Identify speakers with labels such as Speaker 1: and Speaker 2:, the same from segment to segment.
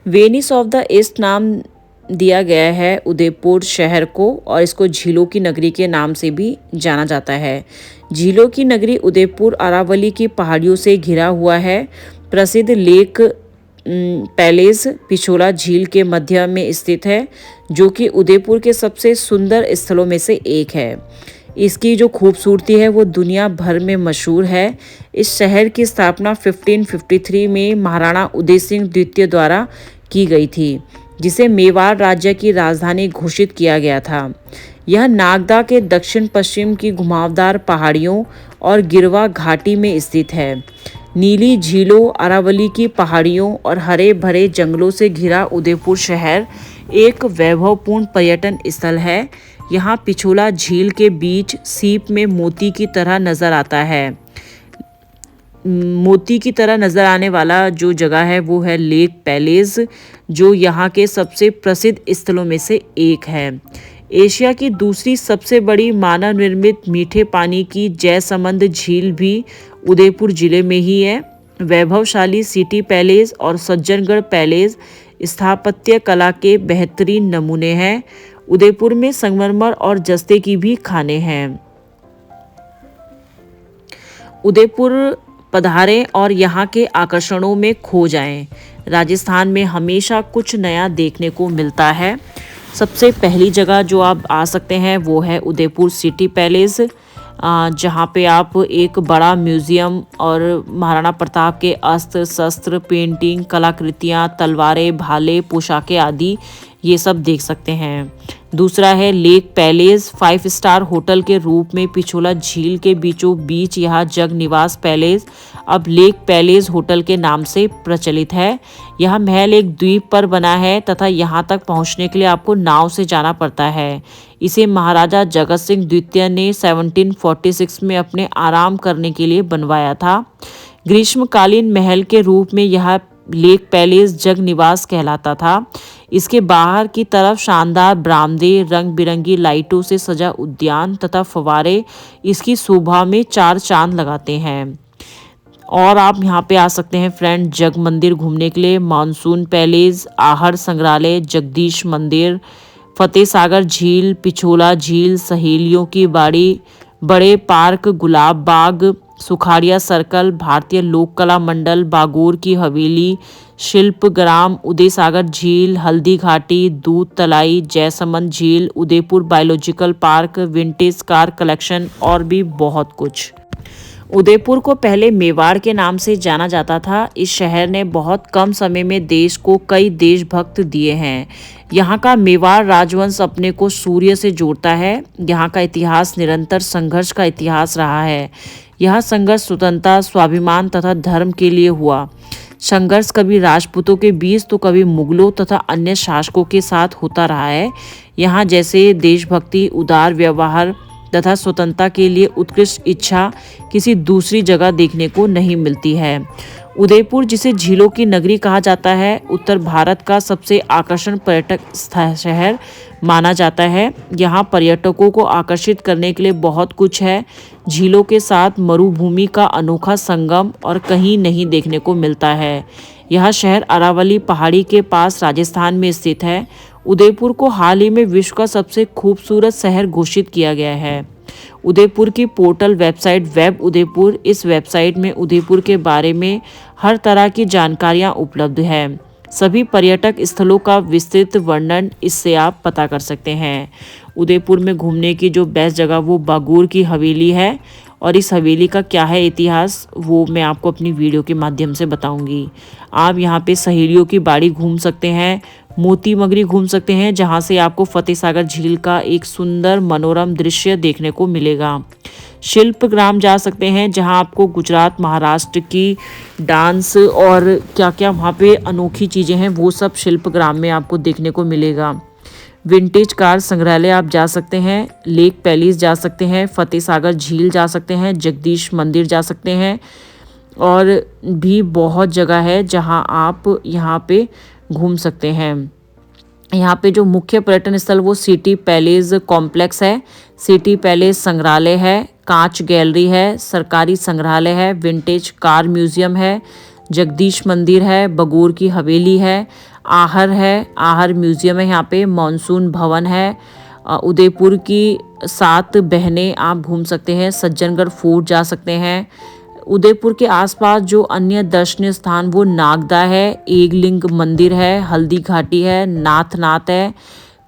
Speaker 1: Venice of the east नाम दिया गया है उदयपुर शहर को और इसको झीलों की नगरी के नाम से भी जाना जाता है। झीलों की नगरी उदयपुर अरावली की पहाड़ियों से घिरा हुआ है। प्रसिद्ध लेक पैलेस पिछोला झील के मध्य में स्थित है, जो कि उदयपुर के सबसे सुंदर स्थलों में से एक है। इसकी जो खूबसूरती है वो दुनिया भर में मशहूर है। इस शहर की स्थापना 1553 में महाराणा उदय सिंह द्वितीय द्वारा की गई थी, जिसे मेवाड़ राज्य की राजधानी घोषित किया गया था। यह नागदा के दक्षिण पश्चिम की घुमावदार पहाड़ियों और गिरवा घाटी में स्थित है। नीली झीलों, अरावली की पहाड़ियों और हरे भरे जंगलों से घिरा उदयपुर शहर एक वैभवपूर्ण पर्यटन स्थल है। यहाँ पिछोला झील के बीच सीप में मोती की तरह नजर आता है। मोती की तरह नजर आने वाला जो जगह है वो है लेक पैलेस, जो यहाँ के सबसे प्रसिद्ध स्थलों में से एक है। एशिया की दूसरी सबसे बड़ी मानव निर्मित मीठे पानी की जयसमंद झील भी उदयपुर जिले में ही है। वैभवशाली सिटी पैलेस और सज्जनगढ़ पैलेस स्थापत्य कला के बेहतरीन नमूने हैं। उदयपुर में संगमरमर और जस्ते की भी खानें हैं। उदयपुर पधारें और यहाँ के आकर्षणों में खो जाएं। राजस्थान में हमेशा कुछ नया देखने को मिलता है। सबसे पहली जगह जो आप आ सकते हैं वो है उदयपुर सिटी पैलेस, जहाँ पे आप एक बड़ा म्यूज़ियम और महाराणा प्रताप के अस्त्र शस्त्र, पेंटिंग, कलाकृतियाँ, तलवारें, भाले, पोशाकें आदि ये सब देख सकते हैं। दूसरा है लेक पैलेस, 5 स्टार होटल के रूप में पिछोला झील के बीचों बीच यह जग निवास पैलेस अब लेक पैलेस होटल के नाम से प्रचलित है। यह महल एक द्वीप पर बना है तथा यहाँ तक पहुँचने के लिए आपको नाव से जाना पड़ता है। इसे महाराजा जगत सिंह द्वितीय ने 1746 में अपने आराम करने के लिए बनवाया था। ग्रीष्मकालीन महल के रूप में यह लेक पैलेस जग निवास कहलाता था। इसके बाहर की तरफ शानदार बरामदे, रंग बिरंगी लाइटों से सजा उद्यान तथा फव्वारे इसकी शोभा में चार चांद लगाते हैं। और आप यहाँ पे आ सकते हैं फ्रेंड जग मंदिर घूमने के लिए। मानसून पैलेस, आहर संग्रहालय, जगदीश मंदिर, फतेह सागर झील, पिछोला झील, सहेलियों की बाड़ी, बड़े पार्क, गुलाब बाग, सुखाड़िया सर्कल, भारतीय लोक कला मंडल, बागोर की हवेली, शिल्पग्राम, उदय सागर झील, हल्दी घाटी, दूध तलाई, जयसमंद झील, Udaipur biological park, vintage car collection और भी बहुत कुछ। उदयपुर को पहले मेवाड़ के नाम से जाना जाता था। इस शहर ने बहुत कम समय में देश को कई देशभक्त दिए हैं। यहाँ का मेवाड़ राजवंश अपने को सूर्य से जोड़ता है। यहाँ का इतिहास निरंतर संघर्ष का इतिहास रहा है। यह संघर्ष स्वतंत्रता, स्वाभिमान तथा धर्म के लिए हुआ। संघर्ष कभी राजपूतों के बीच तो कभी मुगलों तथा अन्य शासकों के साथ होता रहा है। यहाँ जैसे देशभक्ति, उदार व्यवहार तथा स्वतंत्रता के लिए उत्कृष्ट इच्छा किसी दूसरी जगह देखने को नहीं मिलती है। उदयपुर, जिसे झीलों की नगरी कहा जाता है, उत्तर भारत का सबसे आकर्षण पर्यटक शहर माना जाता है। यहाँ पर्यटकों को आकर्षित करने के लिए बहुत कुछ है। झीलों के साथ मरुभूमि का अनोखा संगम और कहीं नहीं देखने को मिलता है। यह शहर अरावली पहाड़ी के पास राजस्थान में स्थित है। उदयपुर को हाल ही में विश्व का सबसे खूबसूरत शहर घोषित किया गया है। उदयपुर की पोर्टल वेबसाइट वेब उदयपुर, इस वेबसाइट में उदयपुर के बारे में हर तरह की जानकारियां उपलब्ध है। सभी पर्यटक स्थलों का विस्तृत वर्णन इससे आप पता कर सकते हैं। उदयपुर में घूमने की जो बेस्ट जगह वो बागोर की हवेली है, और इस हवेली का क्या है इतिहास वो मैं आपको अपनी वीडियो के माध्यम से बताऊंगी। आप यहाँ पे सहेलियों की बाड़ी घूम सकते हैं, मोती मगरी घूम सकते हैं, जहाँ से आपको फतेह सागर झील का एक सुंदर मनोरम दृश्य देखने को मिलेगा। शिल्पग्राम जा सकते हैं, जहाँ आपको गुजरात, महाराष्ट्र की डांस और क्या क्या वहाँ पे अनोखी चीज़ें हैं वो सब शिल्पग्राम में आपको देखने को मिलेगा। विंटेज कार संग्रहालय आप जा सकते हैं, लेक पैलेस जा सकते हैं, फतेह सागर झील जा सकते हैं, जगदीश मंदिर जा सकते हैं, और भी बहुत जगह है जहां आप यहाँ पे घूम सकते हैं। यहाँ पे जो मुख्य पर्यटन स्थल वो सिटी पैलेस कॉम्प्लेक्स है, सिटी पैलेस संग्रहालय है, कांच गैलरी है, सरकारी संग्रहालय है, विंटेज कार म्यूजियम है, जगदीश मंदिर है, बगोर की हवेली है, आहर म्यूजियम है, यहाँ पे मानसून भवन है, उदयपुर की 7 बहनें आप घूम सकते हैं, सज्जनगढ़ फोर्ट जा सकते हैं। उदयपुर के आसपास जो अन्य दर्शनीय स्थान वो नागदा है, एकलिंग मंदिर है, हल्दी घाटी है, नाथ है,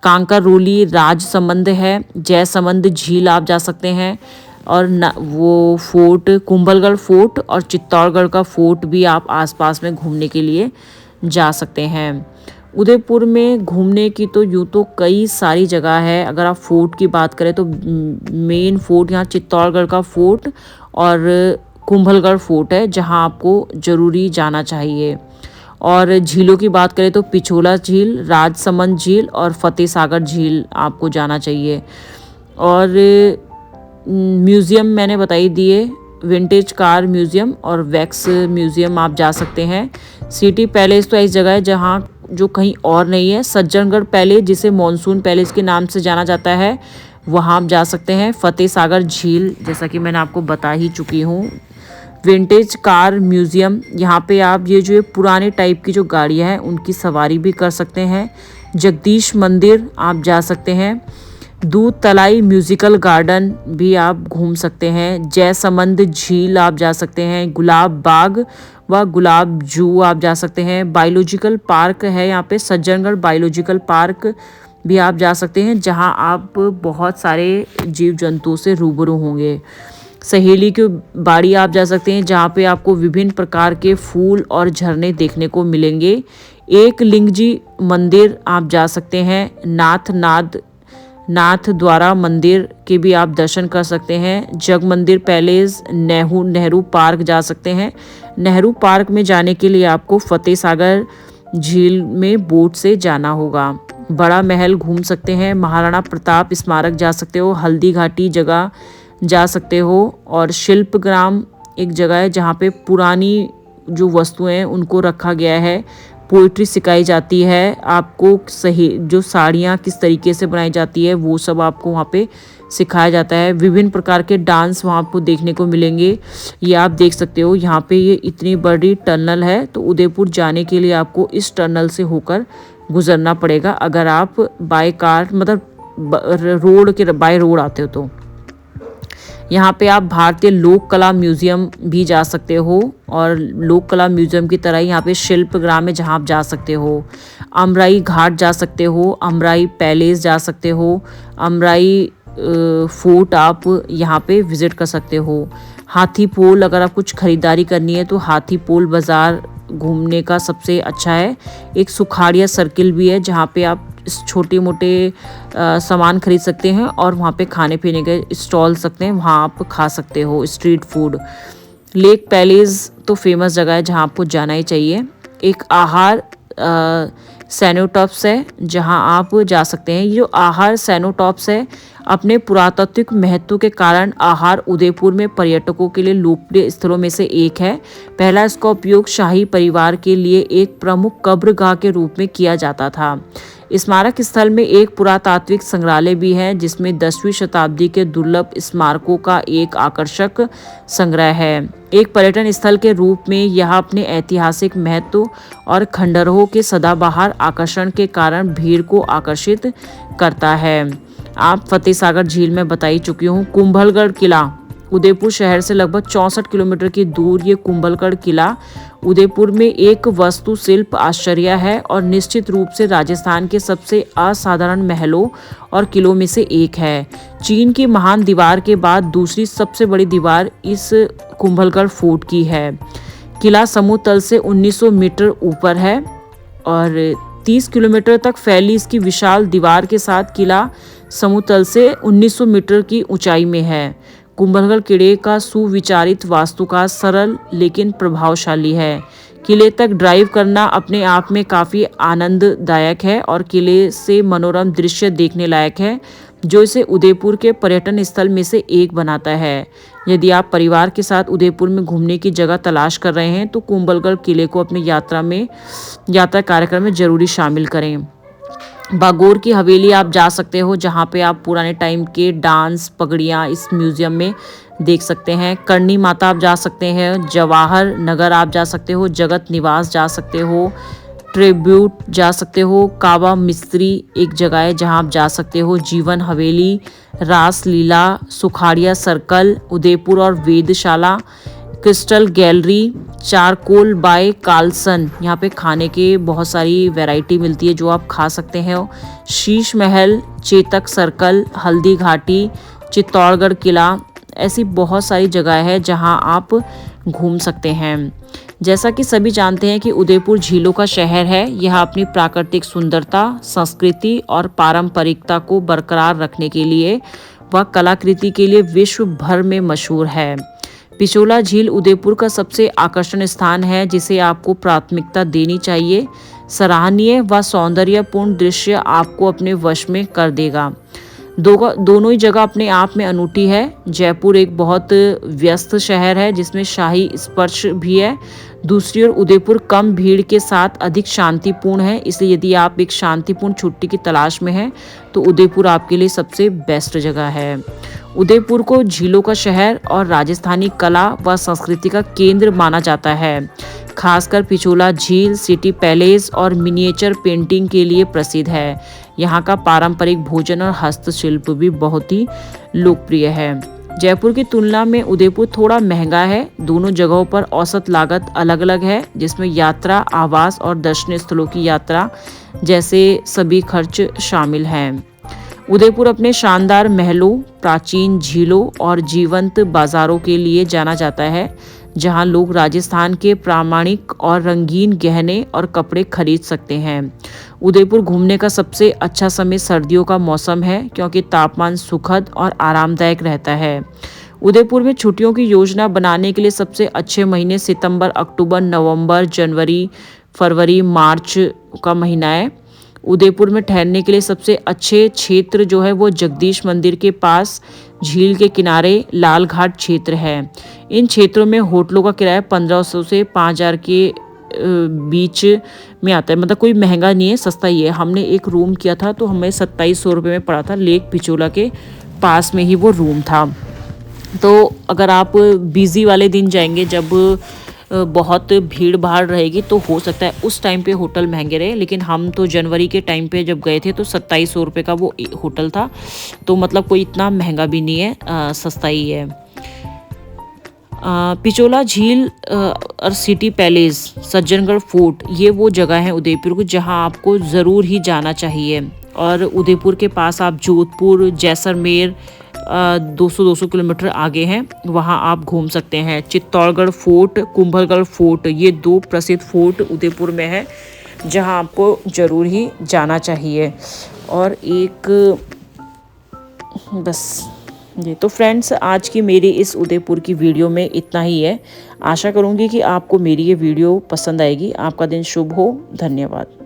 Speaker 1: कांकररोली राजसमंद है, जयसमंद झील आप जा सकते हैं, और वो फोर्ट कुंभलगढ़ फोर्ट और चित्तौड़गढ़ का फोर्ट भी आप आसपास में घूमने के लिए जा सकते हैं। उदयपुर में घूमने की तो यूँ तो कई सारी जगह है। अगर आप फोर्ट की बात करें तो मेन फोर्ट यहाँ चित्तौड़गढ़ का फोर्ट और कुंभलगढ़ फोर्ट है, जहाँ आपको ज़रूरी जाना चाहिए। और झीलों की बात करें तो पिछोला झील, राजसमंद झील और फतेह सागर झील आपको जाना चाहिए। और म्यूज़ियम मैंने बताई दिए, विंटेज कार म्यूज़ियम और वैक्स म्यूज़ियम आप जा सकते हैं। सिटी पैलेस तो ऐसी जगह है जहाँ जो कहीं और नहीं है। सज्जनगढ़ पैलेस, जिसे मॉनसून पैलेस के नाम से जाना जाता है, वहाँ आप जा सकते हैं। फतेह सागर झील जैसा कि मैंने आपको बता ही चुकी हूँ। विंटेज कार म्यूज़ियम, यहाँ पे आप ये पुराने टाइप की जो गाड़ियाँ हैं उनकी सवारी भी कर सकते हैं। जगदीश मंदिर आप जा सकते हैं। दूध तलाई म्यूजिकल गार्डन भी आप घूम सकते हैं। जयसमंद झील आप जा सकते हैं। गुलाब बाग व गुलाब जू आप जा सकते हैं। बायोलॉजिकल पार्क है यहाँ पे, सज्जनगढ़ बायोलॉजिकल पार्क भी आप जा सकते हैं, जहाँ आप बहुत सारे जीव जंतुओं से रूबरू होंगे। सहेली की बाड़ी आप जा सकते हैं, जहाँ पे आपको विभिन्न प्रकार के फूल और झरने देखने को मिलेंगे। एक लिंग जी मंदिर आप जा सकते हैं। नाथ द्वारा मंदिर के भी आप दर्शन कर सकते हैं। जग मंदिर पैलेस, नेहरू पार्क जा सकते हैं। नेहरू पार्क में जाने के लिए आपको फतेह सागर झील में बोट से जाना होगा। बड़ा महल घूम सकते हैं। महाराणा प्रताप स्मारक जा सकते हो। हल्दी घाटी जगह जा सकते हो। और शिल्पग्राम एक जगह है जहाँ पे पुरानी जो वस्तुएं हैं उनको रखा गया है। पोइट्री सिखाई जाती है आपको। सही जो साड़ियाँ किस तरीके से बनाई जाती है वो सब आपको वहाँ पे सिखाया जाता है। विभिन्न प्रकार के डांस वहाँ आपको देखने को मिलेंगे। ये आप देख सकते हो। यहाँ पे ये इतनी बड़ी टनल है, तो उदयपुर जाने के लिए आपको इस टनल से होकर गुजरना पड़ेगा अगर आप बाय कार मतलब बाय रोड आते हो तो। यहाँ पे आप भारतीय लोक कला म्यूजियम भी जा सकते हो, और लोक कला म्यूजियम की तरह यहाँ पे शिल्पग्राम है जहाँ आप जा सकते हो। अमराई घाट जा सकते हो। अमराई पैलेस जा सकते हो। अमराई फोर्ट आप यहाँ पे विजिट कर सकते हो। हाथी पोल, अगर आप कुछ खरीदारी करनी है तो हाथी पोल बाज़ार घूमने का सबसे अच्छा है। एक सुखाड़िया सर्किल भी है जहाँ पे आप छोटे मोटे सामान खरीद सकते हैं, और वहाँ पे खाने पीने के स्टॉल सकते हैं, वहाँ आप खा सकते हो स्ट्रीट फूड। लेक पैलेस तो फेमस जगह है जहाँ आपको जाना ही चाहिए। एक आहार सैनोटॉप्स है जहाँ आप जा सकते हैं। ये जो आहार सैनोटॉप्स है, अपने पुरातात्विक महत्व के कारण आहार उदयपुर में पर्यटकों के लिए लोकप्रिय स्थलों में से एक है। पहला इसका उपयोग शाही परिवार के लिए एक प्रमुख कब्रगाह के रूप में किया जाता था। स्मारक स्थल में एक पुरातात्विक संग्रहालय भी है, जिसमें 10वीं शताब्दी के दुर्लभ स्मारकों का एक आकर्षक संग्रह है। एक पर्यटन स्थल के रूप में यह अपने ऐतिहासिक महत्व और खंडहरों के सदाबहार आकर्षण के कारण भीड़ को आकर्षित करता है। आप फतेह सागर झील में बता ही चुकी हूँ। कुंभलगढ़ किला, उदयपुर शहर से लगभग 64 किलोमीटर की दूर ये कुंभलगढ़ किला उदयपुर में एक वास्तुशिल्प आश्चर्य है, और निश्चित रूप से राजस्थान के सबसे असाधारण महलों और किलों में से एक है। चीन की महान दीवार के बाद दूसरी सबसे बड़ी दीवार इस कुंभलगढ़ फोर्ट की है। किला समुद्र तल से 1900 मीटर ऊपर है, और 30 किलोमीटर तक फैली इसकी विशाल दीवार के साथ किला समुद्र तल से 1900 मीटर की ऊंचाई में है। कुंभलगढ़ किले का सुविचारित वास्तुकार सरल लेकिन प्रभावशाली है। किले तक ड्राइव करना अपने आप में काफ़ी आनंददायक है, और किले से मनोरम दृश्य देखने लायक है, जो इसे उदयपुर के पर्यटन स्थल में से एक बनाता है। यदि आप परिवार के साथ उदयपुर में घूमने की जगह तलाश कर रहे हैं तो कुंभलगढ़ किले को अपनी यात्रा कार्यक्रम में जरूरी शामिल करें। बागोर की हवेली आप जा सकते हो, जहाँ पे आप पुराने टाइम के डांस पगड़ियाँ इस म्यूज़ियम में देख सकते हैं। करणी माता आप जा सकते हैं, जवाहर नगर आप जा सकते हो, जगत निवास जा सकते हो, ट्रिब्यूट जा सकते हो, कावा मिस्त्री एक जगह है जहां आप जा सकते हो, जीवन हवेली, रास लीला, सुखाड़िया सर्कल, उदयपुर और Vedshala, crystal gallery, charcoal by Carlson, यहाँ पे खाने के बहुत सारी वैरायटी मिलती है जो आप खा सकते हैं। शीश महल, चेतक सर्कल, हल्दी घाटी, चित्तौड़गढ़ किला, ऐसी बहुत सारी जगह है जहां आप घूम सकते हैं। जैसा कि सभी जानते हैं कि उदयपुर झीलों का शहर है। यह अपनी प्राकृतिक सुंदरता, संस्कृति और पारंपरिकता को बरकरार रखने के लिए व कलाकृति के लिए विश्व भर में मशहूर है। पिछोला झील उदयपुर का सबसे आकर्षण स्थान है जिसे आपको प्राथमिकता देनी चाहिए। सराहनीय व सौंदर्यपूर्ण दृश्य आपको अपने वश में कर देगा। दोनों ही जगह अपने आप में अनूठी है। जयपुर एक बहुत व्यस्त शहर है जिसमें शाही स्पर्श भी है। दूसरी ओर उदयपुर कम भीड़ के साथ अधिक शांतिपूर्ण है, इसलिए यदि आप एक शांतिपूर्ण छुट्टी की तलाश में हैं तो उदयपुर आपके लिए सबसे बेस्ट जगह है। उदयपुर को झीलों का शहर और राजस्थानी कला व संस्कृति का केंद्र माना जाता है। खासकर पिछोला झील सिटी पैलेस और मिनिएचर पेंटिंग के लिए प्रसिद्ध है। यहाँ का पारंपरिक भोजन और हस्तशिल्प भी बहुत ही लोकप्रिय है। जयपुर की तुलना में उदयपुर थोड़ा महंगा है। दोनों जगहों पर औसत लागत अलग अलग है, जिसमें यात्रा, आवास और दर्शनीय स्थलों की यात्रा जैसे सभी खर्च शामिल हैं। उदयपुर अपने शानदार महलों, प्राचीन झीलों और जीवंत बाजारों के लिए जाना जाता है, जहां लोग राजस्थान के प्रामाणिक और रंगीन गहने और कपड़े खरीद सकते हैं। उदयपुर घूमने का सबसे अच्छा समय सर्दियों का मौसम है, क्योंकि तापमान सुखद और आरामदायक रहता है। उदयपुर में छुट्टियों की योजना बनाने के लिए सबसे अच्छे महीने सितंबर, अक्टूबर, नवंबर, जनवरी, फरवरी, मार्च का महीना है। उदयपुर में ठहरने के लिए सबसे अच्छे क्षेत्र जो है वो जगदीश मंदिर के पास झील के किनारे लाल घाट क्षेत्र है। इन क्षेत्रों में होटलों का किराया 1500 से 5000 के बीच में आता है, मतलब कोई महंगा नहीं है, सस्ता ही है। हमने एक रूम किया था तो हमें 2700 रुपये में पड़ा था। लेक पिछोला के पास में ही वो रूम था। तो अगर आप बिजी वाले दिन जाएंगे जब बहुत भीड़ भाड़ रहेगी तो हो सकता है उस टाइम पे होटल महंगे रहे, लेकिन हम तो जनवरी के टाइम पे जब गए थे तो 2700 रुपये का वो होटल था, तो मतलब कोई इतना महंगा भी नहीं है, सस्ता ही है। पिछोला झील और सिटी पैलेस, सज्जनगढ़ फोर्ट, ये वो जगह है उदयपुर को जहां आपको ज़रूर ही जाना चाहिए। और उदयपुर के पास आप जोधपुर, जैसलमेर 200 किलोमीटर आगे हैं, वहां आप घूम सकते हैं। चित्तौड़गढ़ फोर्ट, कुंभलगढ़ फोर्ट, ये दो प्रसिद्ध फोर्ट उदयपुर में है जहां आपको ज़रूर ही जाना चाहिए। और एक बस जी, तो फ्रेंड्स आज की मेरी इस उदयपुर की वीडियो में इतना ही है। आशा करूंगी कि आपको मेरी ये वीडियो पसंद आएगी। आपका दिन शुभ हो। धन्यवाद।